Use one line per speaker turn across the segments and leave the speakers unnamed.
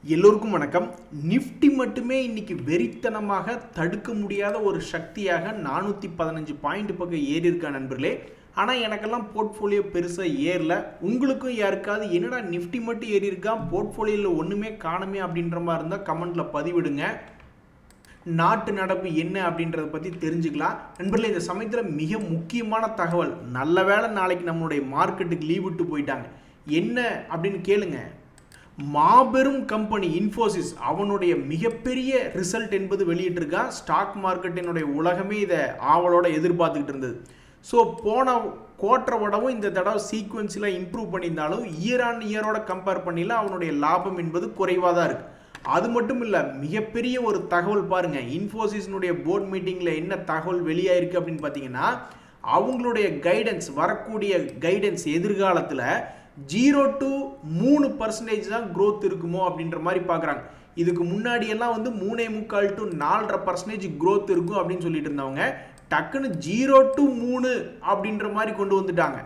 எல்லோருக்கும் வணக்கம். நிஃப்டி மட்டுமே இன்னைக்கு வெறித்தனமாக தடுக்க முடியாத ஒரு சக்தியாக 415 பாயிண்ட் பக்கம் ஏறி இருக்கா நண்பர்களே. ஆனால் எனக்கெல்லாம் போர்ட்ஃபோலியோ பெருசாக ஏறல. உங்களுக்கும் யாருக்காவது என்னடா நிஃப்டி மட்டும் ஏறி இருக்கா, போர்ட்ஃபோலியோவில் ஒன்றுமே காணுமே அப்படின்ற மாதிரி இருந்தால் கமெண்ட்டில் பதிவிடுங்க. நாட்டு நடப்பு என்ன அப்படின்றத பற்றி தெரிஞ்சுக்கலாம் நண்பர்களே. இந்த சமயத்தில் மிக முக்கியமான தகவல், நல்ல வேளை நாளைக்கு நம்மளுடைய மார்க்கெட்டுக்கு லீவ் விட்டு போயிட்டாங்க. என்ன அப்படின்னு கேளுங்க. மாபெரும் கம்பெனி இன்ஃபோசிஸ் அவனுடைய மிகப்பெரிய ரிசல்ட் என்பது வெளியிட்டிருக்கான். ஸ்டாக் மார்க்கெட்டினுடைய உலகமே இதை ஆவலோட எதிர்பார்த்துக்கிட்டு இருந்தது. ஸோ போன குவார்ட்டரை விடவும் இந்த தடவை சீக்வன்ஸில் இம்ப்ரூவ் பண்ணியிருந்தாலும் இயர் ஆன் இயரோட கம்பேர் பண்ணல அவனுடைய லாபம் என்பது குறைவாக தான் இருக்குது. அது மட்டும் இல்லை, மிகப்பெரிய ஒரு தகவல் பாருங்கள். இன்ஃபோசிஸ்னுடைய போர்ட் மீட்டிங்கில் என்ன தகவல் வெளியாயிருக்கு அப்படின்னு பார்த்தீங்கன்னா, அவங்களுடைய கைடன்ஸ், வரக்கூடிய கைடன்ஸ் எதிர்காலத்தில் 0 to 3% தான் growth இருக்குமோ அப்படின்ற மாதிரி பார்க்குறாங்க. இதுக்கு முன்னாடியெல்லாம் 3.25 to 4.5% growth இருக்கும் அப்படின்னு சொல்லிட்டு இருந்தவங்க டக்குன்னு 0 to 3 அப்படின்ற மாதிரி கொண்டு வந்துட்டாங்க.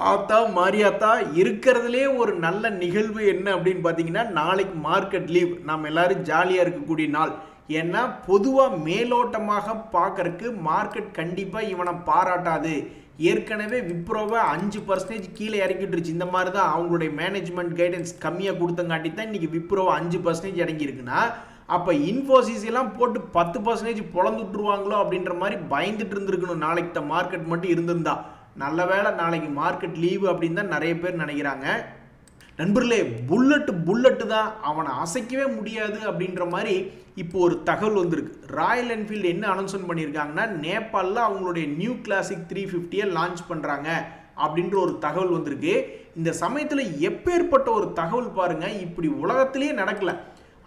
ஆத்தா மாரியாத்தா, இருக்கிறதுலே ஒரு நல்ல நிகழ்வு என்ன அப்படின்னு பார்த்தீங்கன்னா, நாளைக்கு மார்க்கெட் லீவ், நம்ம எல்லாரும் ஜாலியாக இருக்கக்கூடிய நாள். ஏன்னா பொதுவாக மேலோட்டமாக பார்க்கறதுக்கு மார்க்கெட் கண்டிப்பாக இவனை பாராட்டாது. ஏற்கனவே விப்ரோவை 5% கீழே இறக்கிட்டுருச்சு. இந்த மாதிரி தான் அவங்களுடைய மேனேஜ்மெண்ட் கைடன்ஸ் கம்மியாக கொடுத்தங்காட்டி தான் இன்றைக்கி விப்ரோவை 5% இறங்கியிருக்குன்னா, அப்போ இன்ஃபோசிஸ் எல்லாம் போட்டு 10% பொழந்து விட்டுருவாங்களோ அப்படின்ற மாதிரி பயந்துட்டு இருந்திருக்கணும் நாளைக்கு தான் மார்க்கெட் மட்டும் இருந்திருந்தா. நல்ல வேளை நாளைக்கு மார்க்கெட் லீவு அப்படின்னு தான் நிறைய பேர் நினைக்கிறாங்க. நண்பர்களே, புல்லட்டு தான், அவனை அசைக்கவே முடியாது அப்படின்ற மாதிரி இப்போ ஒரு தகவல் வந்திருக்கு. ராயல் என்ஃபீல்டு என்ன அனௌன்ஸ்மெண்ட் பண்ணியிருக்காங்கன்னா, நேபாளில் அவங்களுடைய நியூ கிளாசிக் 350 லான்ச் பண்ணுறாங்க அப்படின்ற ஒரு தகவல் வந்திருக்கு. இந்த சமயத்தில் எப்பேற்பட்ட ஒரு தகவல் பாருங்க, இப்படி உலகத்திலேயே நடக்கல.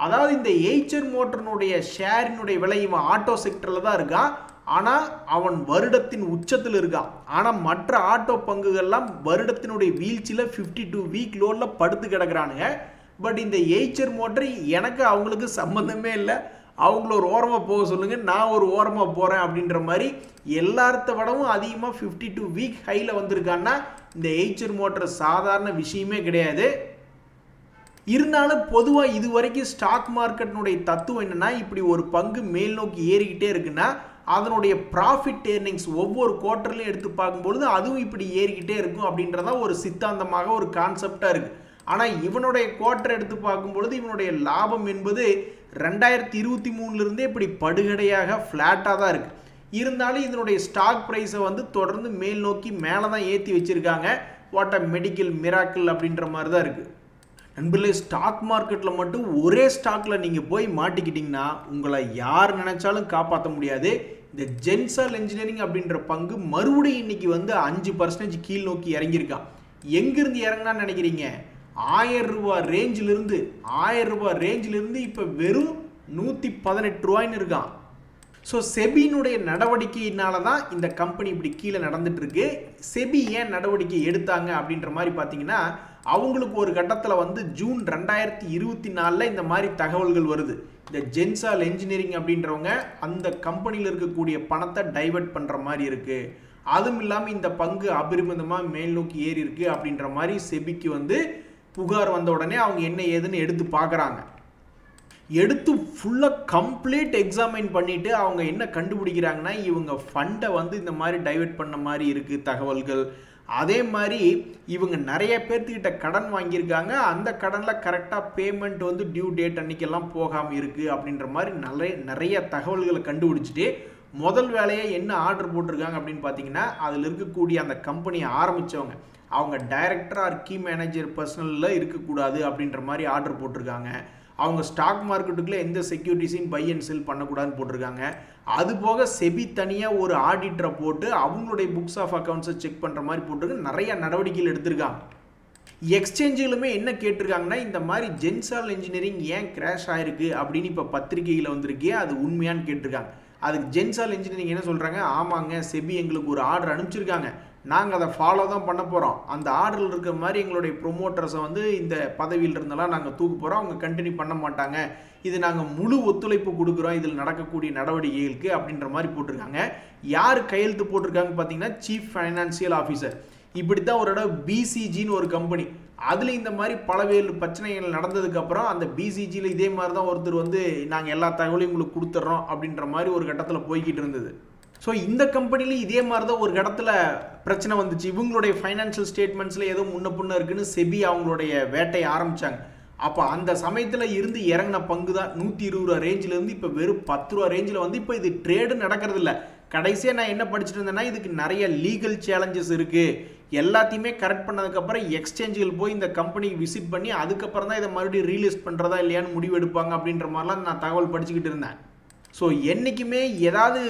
அதாவது இந்த எய்ச்சர் மோட்டர்னுடைய ஷேரினுடைய விலை இவன் ஆட்டோ செக்டரில் தான் இருக்கான். ஆனால் அவன் வருடத்தின் உச்சத்தில் இருக்கான். ஆனால் மற்ற ஆட்டோ பங்குகள்லாம் வருடத்தினுடைய வீழ்ச்சியில் 52 வீக் லோனில் படுத்து கிடக்கிறானுங்க. பட் இந்த எய்ச்சர் மோட்டர் எனக்கு அவங்களுக்கு சம்மந்தமே இல்லை, அவங்கள ஒரு ஓரமாக போக சொல்லுங்கள், நான் ஒரு ஓரமாக போகிறேன் அப்படின்ற மாதிரி எல்லாத்த விடவும் அதிகமாக 52 வீக் ஹையில் வந்திருக்கான்னா இந்த எய்ச்சர் மோட்டர் சாதாரண விஷயமே கிடையாது. இருந்தாலும் பொதுவாக இது வரைக்கும் ஸ்டாக் மார்க்கெட்டினுடைய தத்துவம் என்னென்னா, இப்படி ஒரு பங்கு மேல் நோக்கி ஏறிக்கிட்டே இருக்குன்னா அதனுடைய ப்ராஃபிட் ஏர்னிங்ஸ் ஒவ்வொரு குவார்ட்டர்லையும் எடுத்து பார்க்கும்பொழுது அதுவும் இப்படி ஏறிக்கிட்டே இருக்கும் அப்படின்றதா ஒரு சித்தாந்தமாக ஒரு கான்செப்டாக இருக்குது. ஆனால் இவனுடைய குவார்ட்டர் எடுத்து பார்க்கும்பொழுது இவனுடைய லாபம் என்பது 2023 இப்படி படுகடையாக ஃப்ளாட்டாக தான் இருக்குது. இருந்தாலும் இதனுடைய ஸ்டாக் ப்ரைஸை தொடர்ந்து மேல் நோக்கி மேலே தான் ஏற்றி வச்சுருக்காங்க. வாட் அ மெடிக்கல் மிராக்கிள் அப்படின்ற மாதிரி தான் இருக்குது. நண்பர்களே, ஸ்டாக் மார்க்கெட்டில் மட்டும் ஒரே ஸ்டாக்கில் நீங்கள் போய் மாட்டிக்கிட்டிங்கன்னா உங்களை யார் நினச்சாலும் காப்பாற்ற முடியாது. இந்த ஜென்சால் இன்ஜினியரிங் அப்படின்ற பங்கு மறுபடியும் இன்னைக்கு 5% கீழ் நோக்கி இறங்கியிருக்கான். எங்கிருந்து இறங்கினான்னு நினைக்கிறீங்க? 1000 ரூபாய் ரேஞ்சிலிருந்து இப்போ வெறும் 118 ரூபாய்ன்னு இருக்கான். ஸோ செபியினுடைய நடவடிக்கையினால தான் இந்த கம்பெனி இப்படி கீழே நடந்துட்டு இருக்கு. செபி ஏன் நடவடிக்கை எடுத்தாங்க அப்படின்ற மாதிரி பார்த்தீங்கன்னா, அவங்களுக்கு ஒரு கட்டத்தில் ஜூன் 2024 இந்த மாதிரி தகவல்கள் வருது. இந்த ஜென்சால் இன்ஜினியரிங் அப்படின்றவங்க அந்த கம்பெனியில் இருக்கக்கூடிய பணத்தை டைவர்ட் பண்ணுற மாதிரி இருக்குது. அதுவும் இல்லாமல் இந்த பங்கு அபரிமிதமாக மேல் நோக்கி ஏறி இருக்கு அப்படின்ற மாதிரி செபிக்கு புகார் வந்த உடனே அவங்க என்ன ஏதுன்னு எடுத்து பார்க்குறாங்க. எடுத்து ஃபுல்லாக கம்ப்ளீட் எக்ஸாமைன் பண்ணிவிட்டு அவங்க என்ன கண்டுபிடிக்கிறாங்கன்னா, இவங்க ஃபண்டை இந்த மாதிரி டைவர்ட் பண்ண மாதிரி இருக்குது தகவல்கள். அதே மாதிரி இவங்க நிறைய பேர்த்துக்கிட்ட கடன் வாங்கியிருக்காங்க. அந்த கடனில் கரெக்டாக பேமெண்ட் டியூ டேட் அன்றைக்கெல்லாம் போகாமல் இருக்குது அப்படின்ற மாதிரி நிறைய தகவல்களை கண்டுபிடிச்சிட்டு முதல் வேலையை என்ன ஆர்டர் போட்டிருக்காங்க அப்படின்னு பார்த்தீங்கன்னா, அதில் இருக்கக்கூடிய அந்த கம்பெனியை ஆரம்பித்தவங்க அவங்க டைரக்டர் ஆர் கீ மேனேஜர் பர்சனலில் இருக்கக்கூடாது அப்படின்ற மாதிரி ஆர்டர் போட்டிருக்காங்க. அவங்க ஸ்டாக் மார்க்கெட்டுக்குள்ளே எந்த செக்யூரிட்டிஸையும் பை அண்ட் செல் பண்ணக்கூடாதுன்னு போட்டிருக்காங்க. அதுபோக செபி தனியாக ஒரு ஆடிட்டரை போட்டு அவங்களுடைய புக்ஸ் ஆஃப் அக்கௌண்ட்ஸை செக் பண்ணுற மாதிரி போட்டிருக்கு. நிறைய நடவடிக்கைகள் எடுத்திருக்காங்க. எக்ஸ்சேஞ்சுகளுமே என்ன கேட்டிருக்காங்கன்னா, இந்த மாதிரி ஜென்சால் இன்ஜினியரிங் ஏன் கிராஷ் ஆயிருக்கு அப்படின்னு இப்போ பத்திரிகையில் வந்திருக்கே, அது உண்மையான்னு கேட்டிருக்காங்க. அதுக்கு ஜென்சால் இன்ஜினியரிங் என்ன சொல்கிறாங்க, ஆமாங்க செபி எங்களுக்கு ஒரு ஆர்டர் அனுப்பிச்சிருக்காங்க, நாங்கள் அதை ஃபாலோ தான் பண்ண போகிறோம். அந்த ஆர்டரில் இருக்கிற மாதிரி எங்களுடைய ப்ரொமோட்டர்ஸை இந்த பதவியில் இருந்தெல்லாம் நாங்கள் தூக்க போகிறோம், அவங்க கண்டினியூ பண்ண மாட்டாங்க, இது நாங்கள் முழு ஒத்துழைப்பு கொடுக்குறோம் இதில் நடக்கக்கூடிய நடவடிக்கைகளுக்கு அப்படின்ற மாதிரி போட்டிருக்காங்க. யார் கையெழுத்து போட்டிருக்காங்க பார்த்தீங்கன்னா, சீஃப் ஃபைனான்சியல் ஆஃபீஸர். இப்படி தான் ஒரு இடம் பிசிஜின்னு ஒரு கம்பெனி, அதில் இந்த மாதிரி பலவேறு பிரச்சனைகள் நடந்ததுக்கப்புறம் அந்த பிசிஜியில் இதே மாதிரி தான் ஒருத்தர் வந்து நாங்கள் எல்லா தகவலையும் உங்களுக்கு கொடுத்துட்றோம் அப்படின்ற மாதிரி ஒரு கட்டத்தில் போய்கிட்டு இருந்தது. ஸோ இந்த கம்பெனிலையும் இதே மாதிரி தான் ஒரு இடத்துல பிரச்சனை வந்துச்சு. இவங்களுடைய ஃபைனான்ஷியல் ஸ்டேட்மெண்ட்ஸில் ஏதோ முன்ன பின்ன இருக்குன்னு செபி அவங்களுடைய வேட்டையை ஆரம்பித்தாங்க. அப்போ அந்த சமயத்தில் இருந்து இறங்கின பங்கு தான் 120 ரூபா ரேஞ்சிலேருந்து இப்போ வெறும் 10 ரூபா ரேஞ்சில் வந்து இப்போ இது ட்ரேடு நடக்கிறது இல்லை. கடைசியாக நான் என்ன படிச்சுட்டு இருந்தேன்னா, இதுக்கு நிறைய லீகல் சேலஞ்சஸ் இருக்குது, எல்லாத்தையுமே கரெக்ட் பண்ணதுக்கப்புறம் எக்ஸ்சேஞ்சுகள் போய் இந்த கம்பெனிக்கு விசிட் பண்ணி அதுக்கப்புறம் தான் இதை மறுபடியும் ரீலிஸ்ட் பண்ணுறதா இல்லையான்னு முடிவு எடுப்பாங்க அப்படின்ற மாதிரிலாம் நான் தகவல் படிச்சுக்கிட்டு இருந்தேன். ஸோ என்றைக்குமே ஏதாவது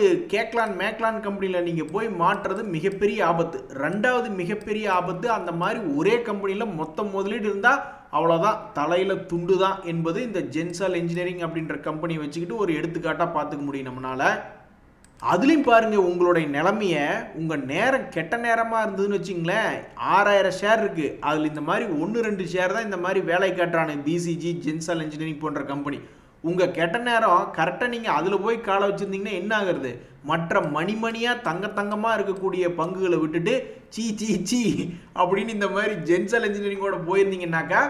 மேக்லான் கம்பெனியில் நீங்கள் போய் மாற்றுறது மிகப்பெரிய ஆபத்து. ரெண்டாவது மிகப்பெரிய ஆபத்து, அந்த மாதிரி ஒரே கம்பெனியில் மொத்த முதலீடு இருந்தால் அவ்வளோதான், தலையில் துண்டு தான் என்பது இந்த ஜென்சால் இன்ஜினியரிங் அப்படின்ற கம்பெனியை வச்சுக்கிட்டு ஒரு எடுத்துக்காட்டாக பார்த்துக்க முடியும் நம்மளால். அதுலேயும் பாருங்கள், உங்களுடைய நிலைமையை உங்கள் நேரம் கெட்ட நேரமாக இருந்ததுன்னு வச்சிங்களேன், 6000 ஷேர் இருக்குது, அதில் இந்த மாதிரி 1-2 ஷேர் தான் இந்த மாதிரி வேலை காட்டுறானு பிசிஜி, ஜென்சால் இன்ஜினியரிங் போன்ற கம்பெனி. உங்கள் கெட்ட நேரம் கரெக்டாக நீங்கள் அதில் போய் காலை வச்சுருந்தீங்கன்னா என்ன ஆகுறது, மற்ற மணிமணியாக தங்கமாக இருக்கக்கூடிய பங்குகளை விட்டுட்டு சீ அப்படின்னு இந்த மாதிரி ஜென்சால் இன்ஜினியரிங்கோட போயிருந்தீங்கன்னாக்கா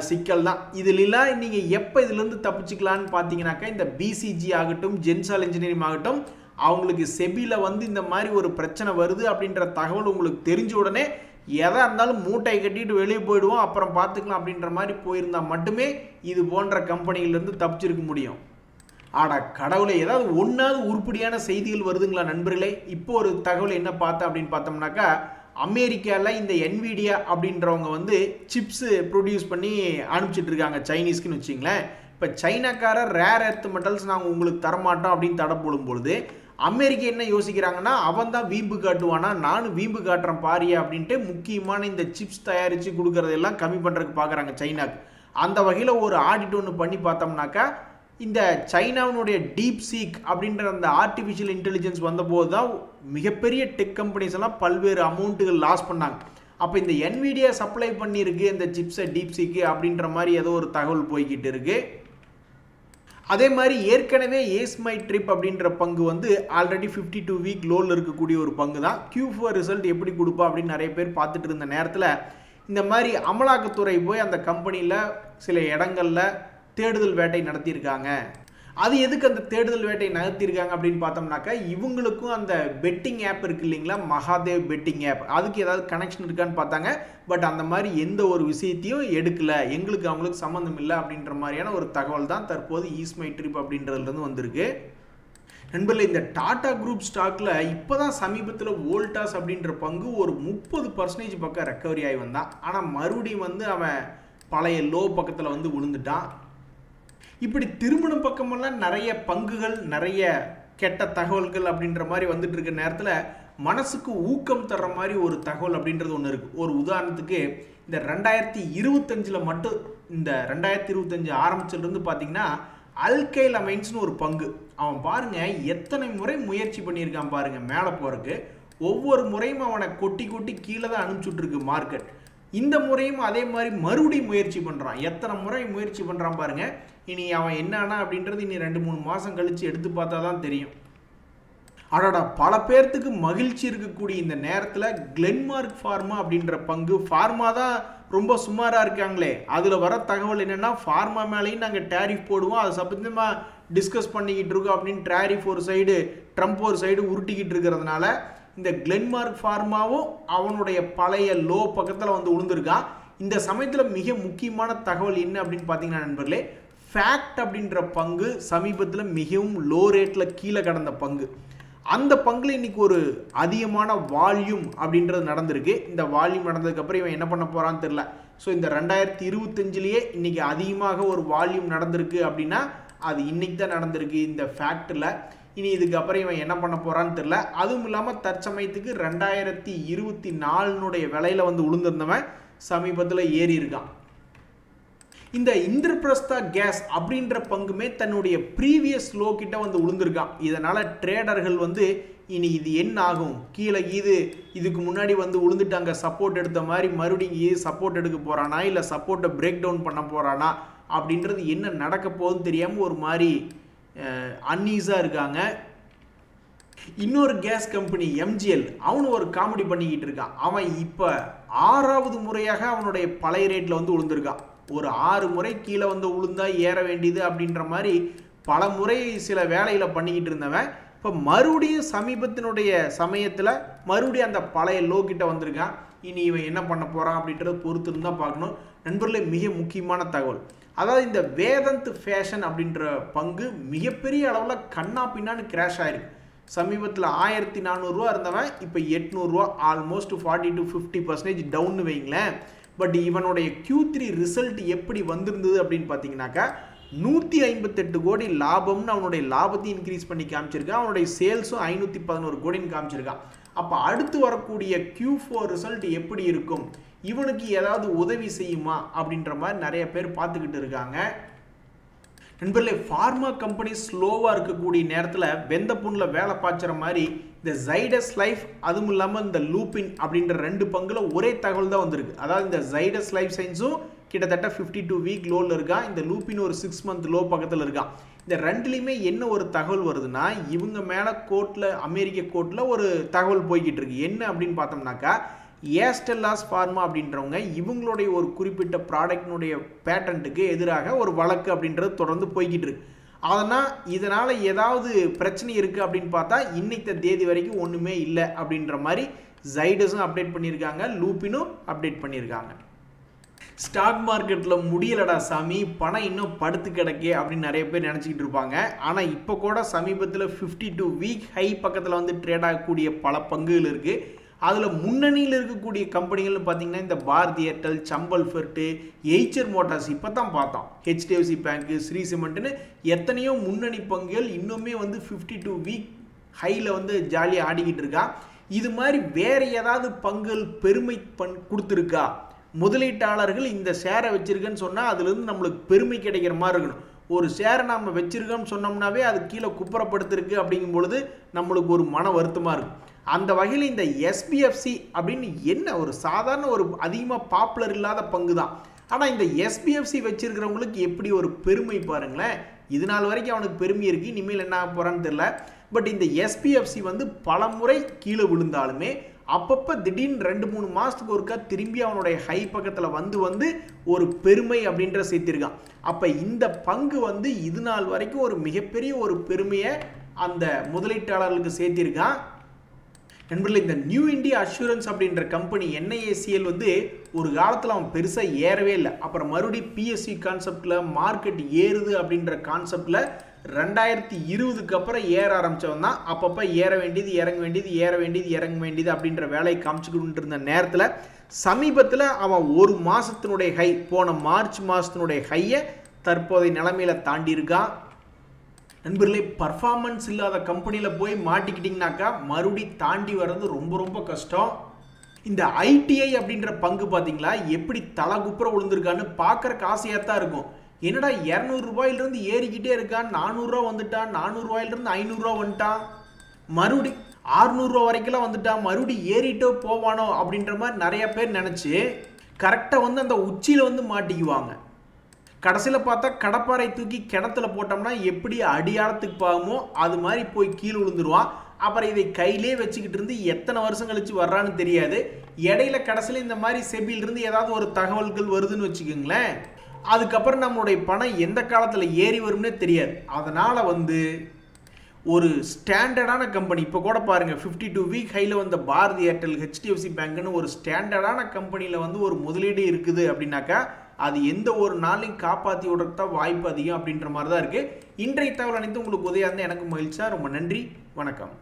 சிக்கல் தான். இதிலெல்லாம் நீங்கள் எப்போ இதுலேருந்து தப்பிச்சுக்கலான்னு பார்த்தீங்கன்னாக்கா, இந்த பிசிஜி ஆகட்டும் ஜென்சால் இன்ஜினியரிங் ஆகட்டும், அவங்களுக்கு செபியில் வந்து இந்த மாதிரி ஒரு பிரச்சனை வருது அப்படின்ற தகவல் உங்களுக்கு தெரிஞ்ச உடனே எதாக இருந்தாலும் மூட்டையை கட்டிட்டு வெளியே போயிடுவோம், அப்புறம் பார்த்துக்கலாம் அப்படின்ற மாதிரி போயிருந்தால் மட்டுமே இது போன்ற கம்பெனியிலேருந்து தப்பிச்சிருக்க முடியும். ஆனால் கடவுளை, ஏதாவது ஒன்றாவது உருப்படியான செய்திகள் வருதுங்களா நண்பர்களே? இப்போ ஒரு தகவல் என்ன பார்த்தேன் அப்படின்னு பார்த்தோம்னாக்கா, அமெரிக்காவில் இந்த என்விடியா அப்படின்றவங்க வந்து சிப்ஸு ப்ரொடியூஸ் பண்ணி அனுப்பிச்சிட்டு இருக்காங்க சைனீஸ்க்குன்னு வச்சிங்களேன். இப்போ சைனாக்காரர் ரேர் எர்த் மெட்டல்ஸ் நாங்கள் உங்களுக்கு தரமாட்டோம் அப்படின்னு தடை போடும்பொழுது அமெரிக்கா என்ன யோசிக்கிறாங்கன்னா, அவன் தான் வீம்பு காட்டுவானா, நானும் வீம்பு காட்டுறேன் பாரியா அப்படின்ட்டு முக்கியமான இந்த சிப்ஸ் தயாரித்து கொடுக்குறதெல்லாம் கம்மி பண்ணுறதுக்கு பார்க்குறாங்க சைனாக்கு. அந்த வகையில் ஒரு ஆடிட் ஒன்று பண்ணி பார்த்தோம்னாக்கா, இந்த சைனாவினுடைய டீப் சீக் அப்படின்ற அந்த ஆர்டிஃபிஷியல் இன்டெலிஜென்ஸ் வந்தபோது தான் மிகப்பெரிய டெக் கம்பெனிஸ் எல்லாம் பல்வேறு அமௌண்ட்டுகள் லாஸ் பண்ணாங்க. அப்போ இந்த என்விடியா சப்ளை பண்ணியிருக்கு இந்த சிப்ஸை டீப் சீக்கு அப்படின்ற மாதிரி ஏதோ ஒரு தகவல் போய்கிட்டு இருக்குது. அதே மாதிரி ஏற்கனவே ஏஸ்மை ட்ரிப் அப்படின்ற பங்கு வந்து ஆல்ரெடி 52 வீக் லோவில் இருக்கக்கூடிய ஒரு பங்கு தான். Q4 ரிசல்ட் எப்படி கொடுப்பா அப்படின்னு நிறைய பேர் பார்த்துட்டு இருந்த நேரத்தில் இந்த மாதிரி அமலாக்கத்துறை போய் அந்த கம்பெனியில் சில இடங்களில் தேடுதல் வேட்டை நடத்தியிருக்காங்க. அது எதுக்கு அந்த தேடுதல் வேட்டை நடத்தியிருக்காங்க அப்படின்னு பார்த்தோம்னாக்கா, இவங்களுக்கும் அந்த பெட்டிங் ஆப் இருக்குது இல்லைங்களா, மகாதேவ் பெட்டிங் ஆப், அதுக்கு ஏதாவது கனெக்ஷன் இருக்கான்னு பார்த்தாங்க. பட் அந்த மாதிரி எந்த ஒரு விஷயத்தையும் எடுக்கலை, எங்களுக்கு அவங்களுக்கு சம்மந்தம் இல்லை அப்படின்ற மாதிரியான ஒரு தகவல் தான் தற்போது ஈஸ்மை ட்ரிப் அப்படின்றதுலேருந்து வந்திருக்கு. நண்பர்களே, இந்த டாடா குரூப் ஸ்டாக்கில் இப்போ தான் சமீபத்தில் வோல்டாஸ் அப்படின்ற பங்கு ஒரு 30% பக்கம் ரெக்கவரி ஆகி வந்தான். ஆனால் மறுபடியும் வந்து அவன் பழைய லோ பக்கத்தில் வந்து விழுந்துட்டான். இப்படி திருமண பக்கமெல்லாம் நிறைய பங்குகள், நிறைய கெட்ட தகவல்கள் அப்படின்ற மாதிரி வந்துட்டு இருக்க நேரத்தில் மனசுக்கு ஊக்கம் தர்ற மாதிரி ஒரு தகவல் அப்படின்றது ஒன்று இருக்குது. ஒரு உதாரணத்துக்கு, இந்த 2025 மட்டும், இந்த 2025 ஆரம்பிச்சிலிருந்து பார்த்தீங்கன்னா அல்கைல் அமைன்ஸ்னு ஒரு பங்கு, அவன் பாருங்க எத்தனை முறை முயற்சி பண்ணியிருக்கான் பாருங்க மேலே போகிறதுக்கு. ஒவ்வொரு முறையும் அவனை கொட்டி கீழே தான் அனுப்பிச்சுட்ருக்கு மார்க்கெட். இந்த முறையும் அதே மாதிரி மறுபடியும் முயற்சி பண்ணுறான். எத்தனை முறை முயற்சி பண்ணுறான் பாருங்க. இனி அவன் என்னன்னா அப்படின்றது இனி 2-3 மாதம் கழித்து எடுத்து பார்த்தா தான் தெரியும். அடடா, பல பேர்த்துக்கு மகிழ்ச்சி இருக்கக்கூடிய இந்த நேரத்தில் கிளென்மார்க் ஃபார்மா அப்படின்ற பங்கு, ஃபார்மா தான் ரொம்ப சுமாராக இருக்காங்களே, அதில் வர தகவல் என்னென்னா, ஃபார்மா மேலேயும் நாங்கள் டேரிஃப் போடுவோம், அதை சம்பந்தமாக டிஸ்கஸ் பண்ணிக்கிட்டு இருக்கோம் அப்படின்னு டேரிஃப் ஒரு சைடு, ட்ரம்ப் ஒரு சைடு உருட்டிக்கிட்டு இருக்கிறதுனால இந்த கிளென்மார்க் ஃபார்மாவும் அவனுடைய பழைய லோ பக்கத்தில் வந்து விழுந்திருக்கான். இந்த சமயத்தில் மிக முக்கியமான தகவல் என்ன அப்படின்னு பார்த்தீங்கன்னா நண்பர்களே, ஃபேக்ட் அப்படின்ற பங்கு சமீபத்தில் மிகவும் லோ ரேட்டில் கீழே கடந்த பங்கு. அந்த பங்குல இன்னைக்கு ஒரு அதிகமான வால்யூம் அப்படின்றது நடந்திருக்கு. இந்த வால்யூம் நடந்ததுக்கப்புறம் இவன் என்ன பண்ண போகிறான்னு தெரில. ஸோ இந்த 2025லேயே இன்னைக்கு அதிகமாக ஒரு வால்யூம் நடந்திருக்கு அப்படின்னா அது இன்னைக்கு தான் நடந்திருக்கு இந்த ஃபேக்டில். இனி இதுக்கப்புறம் இவன் என்ன பண்ண போகிறான்னு தெரில. அதுவும் இல்லாமல் தற்சமயத்துக்கு 2024 விலையில் வந்து உளுந்திருந்தவன் சமீபத்தில் ஏறி இருக்கான். இந்த இந்திரபிரஸ்தா கேஸ் அப்படின்ற பங்குமே தன்னுடைய ப்ரீவியஸ் லோ கிட்ட வந்து உளுந்திருக்கான். இதனால் ட்ரேடர்கள் வந்து இனி இது என்ன ஆகும், கீழே இதுக்கு முன்னாடி வந்து உளுந்துட்டாங்க சப்போர்ட் எடுத்த மாதிரி மறுபடியும் சப்போர்ட் எடுக்க போகிறானா இல்லை சப்போர்ட்டை பிரேக் டவுன் பண்ண போகிறானா அப்படின்றது என்ன நடக்க போகுதுன்னு தெரியாமல் ஒரு மாதிரி அன்ஈஸாக இருக்காங்க. இன்னொரு கேஸ் கம்பெனி MGL அவனு ஒரு காமெடி பண்ணிக்கிட்டு இருக்கான். அவன் இப்போ 6வது முறையாக அவனுடைய பழைய ரேட்டில் வந்து விழுந்திருக்கான். ஒரு 6 முறை கீழே வந்து விழுந்தா ஏற வேண்டியது அப்படின்ற மாதிரி பல முறை சில வேலையில் பண்ணிக்கிட்டு இருந்தவன் இப்போ மறுபடியும் சமீபத்தினுடைய சமயத்தில் மறுபடியும் அந்த பழைய லோ கிட்ட வந்திருக்கான். இனி இவன் என்ன பண்ண போகிறான் அப்படின்றத பொறுத்து தான் பார்க்கணும். நண்பர்களே, மிக முக்கியமான தகவல், அதாவது இந்த வேதந்த் ஃபேஷன் அப்படின்ற பங்கு மிகப்பெரிய அளவில் கண்ணா பின்னான்னு கிராஷ் ஆயிருக்கு. சமீபத்தில் 1400 ரூபா இருந்தவன் இப்போ 800 ரூபா, ஆல்மோஸ்ட் 40 to 50% டவுன்னு வைங்களேன். பட் இவனுடைய Q3 ரிசல்ட் எப்படி வந்திருந்தது அப்படின்னு பார்த்தீங்கன்னாக்கா 158 கோடி லாபம்னு அவனுடைய லாபத்தையும் இன்க்ரீஸ் பண்ணி காமிச்சிருக்கான். அவனுடைய சேல்ஸும் 511 கோடின்னு காமிச்சிருக்கான். அப்போ அடுத்து வரக்கூடிய Q4 ரிசல்ட் எப்படி இருக்கும், இவனுக்கு ஏதாவது உதவி செய்யுமா அப்படின்ற மாதிரி நிறைய பேர் பார்த்துக்கிட்டு இருக்காங்க. நண்பர்களே, ஃபார்மா கம்பெனி ஸ்லோவாக இருக்கக்கூடிய நேரத்தில் வெந்த புண்ணில் வேலை பாய்ச்சுற மாதிரி இந்த ஜைடஸ் லைஃப், அதுவும் இல்லாமல் இந்த லூபின் அப்படின்ற 2 பங்குல ஒரே தகவல் தான் வந்திருக்கு. அதாவது இந்த ஜைடஸ் லைஃப் சயின்ஸும் கிட்டத்தட்ட 52 வீக் லோவில் இருக்கான். இந்த லூபின் ஒரு 6 மந்த் லோ பக்கத்தில் இருக்கான். இந்த ரெண்டுலேயுமே என்ன ஒரு தகவல் வருதுன்னா, இவங்க மேலே கோர்ட்டில், அமெரிக்க கோர்ட்டில் ஒரு தகவல் போய்கிட்டு இருக்கு. என்ன அப்படின்னு பார்த்தோம்னாக்கா, ஏஸ்டெல்லாஸ் ஃபார்மா அப்படின்றவங்க இவங்களுடைய ஒரு குறிப்பிட்ட ப்ராடக்டினுடைய பேட்டன்ட்டுக்கு எதிராக ஒரு வழக்கு அப்படின்றது தொடர்ந்து போய்கிட்டு இருக்கு. இதனால் ஏதாவது பிரச்சனை இருக்குது அப்படின்னு பார்த்தா இன்னைக்கு தேதி வரைக்கும் ஒன்றுமே இல்லை அப்படின்ற மாதிரி ஜைடஸும் அப்டேட் பண்ணியிருக்காங்க, லூப்பினும் அப்டேட் பண்ணியிருக்காங்க. ஸ்டாக் மார்க்கெட்டில் முடியலடா சாமி, பணம் இன்னும் படுத்து கிடக்கே அப்படின்னு நிறைய பேர் நினச்சிக்கிட்டு இருப்பாங்க. ஆனால் இப்போ கூட சமீபத்தில் 52 வீக் ஹை பக்கத்தில் வந்து ட்ரேட் ஆகக்கூடிய பல பங்குகள் இருக்குது. அதில் முன்னணியில் இருக்கக்கூடிய கம்பெனிகள்னு பார்த்தீங்கன்னா இந்த பாரதி ஏர்டெல், சம்பல் ஃபெர்ட்டு, எய்ச்சர் மோட்டார்ஸ், இப்போ தான் பார்த்தோம், HDFC பேங்க்கு, ஸ்ரீ சிமெண்ட்டுன்னு எத்தனையோ முன்னணி பங்குகள் இன்னுமே வந்து 52 வீக் ஹையில் வந்து ஜாலியாக ஆடிக்கிட்டு இருக்கா. இது மாதிரி வேறு ஏதாவது பங்குகள் பெருமை கொடுத்துருக்கா, முதலீட்டாளர்கள் இந்த ஷேரை வச்சிருக்கேன்னு சொன்னால் அதுலேருந்து நம்மளுக்கு பெருமை கிடைக்கிற மாதிரி இருக்கணும். ஒரு ஷேரை நம்ம வச்சிருக்கோம்னு சொன்னோம்னாவே அது கீழே குப்புறப்படுத்திருக்கு அப்படிங்கும் பொழுது நம்மளுக்கு ஒரு மன வருத்தமாக இருக்கும். அந்த வகையில் இந்த SBFC அப்படின்னு என்ன ஒரு சாதாரண ஒரு அதிகமாக பாப்புலர் இல்லாத பங்கு தான். ஆனால் இந்த SBFC வச்சிருக்கிறவங்களுக்கு எப்படி ஒரு பெருமை பாருங்களேன். இது நாள் வரைக்கும் அவனுக்கு பெருமை இருக்குது, இனிமேல் என்ன ஆக போகிறான்னு தெரியல. பட் இந்த SBFC வந்து பல முறை கீழே விழுந்தாலுமே அப்பப்போ திடீர்னு 2-3 மாதத்துக்கு ஒருக்கா திரும்பி அவனுடைய ஹை பக்கத்தில் வந்து ஒரு பெருமை அப்படின்ற சேர்த்திருக்கான். அப்போ இந்த பங்கு வந்து இது நாள் வரைக்கும் ஒரு மிகப்பெரிய ஒரு பெருமையை அந்த முதலீட்டாளர்களுக்கு சேர்த்திருக்கான். நண்பர்களே, இந்த நியூ இந்தியா அஷூரன்ஸ் அப்படின்ற கம்பெனி NIACL வந்து ஒரு காலத்தில் அவன் பெருசாக ஏறவே இல்லை. அப்புறம் மறுபடியும் PSU கான்செப்டில் மார்க்கெட் ஏறுது அப்படின்ற கான்செப்டில் 2020க்கு அப்புறம் ஏற ஆரம்பித்தவன் தான். அப்பப்போ ஏற வேண்டியது இறங்க வேண்டியது, ஏற வேண்டியது இறங்க வேண்டியது அப்படின்ற வேலையை காமிச்சுக்கிட்டு இருந்த நேரத்தில் சமீபத்தில் அவன் ஒரு மாதத்தினுடைய ஹை, போன மார்ச் மாதத்தினுடைய ஹையை தற்போதைய நிலைமையில் தாண்டியிருக்கான். நண்பர்களே, பர்ஃபார்மன்ஸ் இல்லாத கம்பெனியில் போய் மாட்டிக்கிட்டிங்கனாக்கா மறுபடி தாண்டி வர்றது ரொம்ப ரொம்ப கஷ்டம். இந்த ITI அப்படின்ற பங்கு பார்த்தீங்களா எப்படி தலை குப்புற விழுந்திருக்கான்னு பார்க்குறக்கு ஆசையாக தான் இருக்கும். என்னடா 200 ரூபாயிலிருந்து ஏறிக்கிட்டே இருக்கான், 400 ரூபா வந்துட்டான், 400 ரூபாயிலிருந்து 500 ரூபா வந்துட்டான், மறுபடி 600 ரூபா வரைக்கும் வந்துட்டான், மறுபடி ஏறிட்டோ போவானோ அப்படின்ற மாதிரி நிறைய பேர் நினச்சி கரெக்டாக வந்து அந்த உச்சியில் வந்து மாட்டிக்குவாங்க. கடைசியில் பார்த்தா கடப்பாறை தூக்கி கிணத்துல போட்டோம்னா எப்படி அடியாளத்துக்கு பாகுமோ அது மாதிரி போய் கீழே விழுந்துருவான். அப்புறம் இதை கையிலே வச்சுக்கிட்டு இருந்து எத்தனை வருஷம் கழிச்சு வர்றான்னு தெரியாது. இடையில கடைசியில் இந்த மாதிரி செபிலிருந்து ஏதாவது ஒரு தகவல்கள் வருதுன்னு வச்சுக்கோங்களேன், அதுக்கப்புறம் நம்மளுடைய பணம் எந்த காலத்தில் ஏறி வரும்னே தெரியாது. அதனால் வந்து ஒரு ஸ்டாண்டர்டான கம்பெனி, இப்போ கூட பாருங்கள் 52 வீக் ஹையில் வந்த பாரதி ஏர்டெல், HDFC பேங்க்னு ஒரு ஸ்டாண்டர்டான கம்பெனியில் வந்து ஒரு முதலீடு இருக்குது அப்படின்னாக்கா அது எந்த ஒரு நாளையும் காப்பாற்றி விடுறதுக்கு தான் வாய்ப்பு அதிகம் அப்படின்ற மாதிரி தான் இருக்குது. இன்றைய தகவல் அனைத்து உங்களுக்கு உதவியாக இருந்தால் எனக்கு மகிழ்ச்சியாக. ரொம்ப நன்றி, வணக்கம்.